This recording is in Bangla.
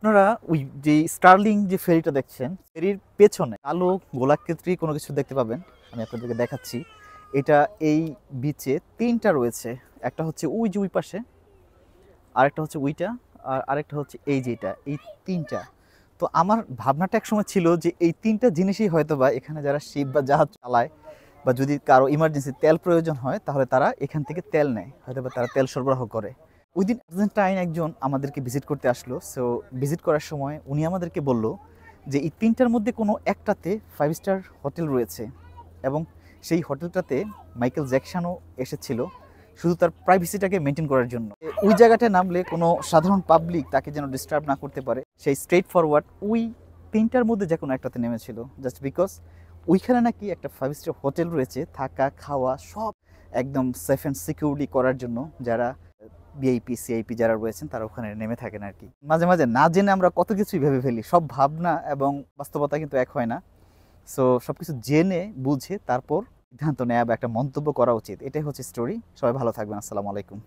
আপনারা ওই যে স্টার্লিং যে ফেরিটা দেখছেন, ফেরির পেছনে কালো গোলাকৃতি কোনো কিছু দেখতে পাবেন। আমি আপনাদেরকে দেখাচ্ছি। এটা এই বিচে ৩টা রয়েছে। একটা হচ্ছে ওই যে ওই পাশে, আরেকটা হচ্ছে ওইটা, আর আরেকটা হচ্ছে এই যে এটা, এই ৩টা। তো আমার ভাবনাটা একসময় ছিল যে এই ৩টা জিনিসই হয়তোবা এখানে যারা শিপ বা জাহাজ চালায় বা যদি কারো ইমার্জেন্সি তেল প্রয়োজন হয় তাহলে তারা এখান থেকে তেল নেয়, হয়তোবা তারা তেল সরবরাহ করে। ওই দিন আর্জেন্টাইন একজন আমাদেরকে ভিজিট করতে আসলো। সো ভিজিট করার সময় উনি আমাদেরকে বলল যে এই ৩টার মধ্যে কোনো একটাতে 5 স্টার হোটেল রয়েছে এবং সেই হোটেলটাতে মাইকেল জ্যাকসনও এসেছিল শুধু তার প্রাইভেসিটাকে মেনটেন করার জন্য। ওই জায়গাটায় নামলে কোনো সাধারণ পাবলিক তাকে যেন ডিস্টার্ব না করতে পারে, সেই স্ট্রেট ফরওয়ার্ড ওই ৩টার মধ্যে যে কোনো একটাতে নেমেছিল, জাস্ট বিকজ ওইখানে নাকি একটা 5 স্টার হোটেল রয়েছে, থাকা খাওয়া সব একদম সেফ অ্যান্ড সিকিউরলি করার জন্য যারা ভিআইপি সিআইপি যারা রয়েছেন তারা ওখানে নেমে থাকেন আর কি। মাঝে মাঝে না জেনে আমরা কত কিছুই ভেবে ফেলি, সব ভাবনা এবং বাস্তবতা কিন্তু এক হয় না। সো সব কিছু জেনে বুঝে তারপর সিদ্ধান্ত নেওয়া বা একটা মন্তব্য করা উচিত, এটাই হচ্ছে স্টোরি। সবাই ভালো থাকবেন, আসসালামু আলাইকুম।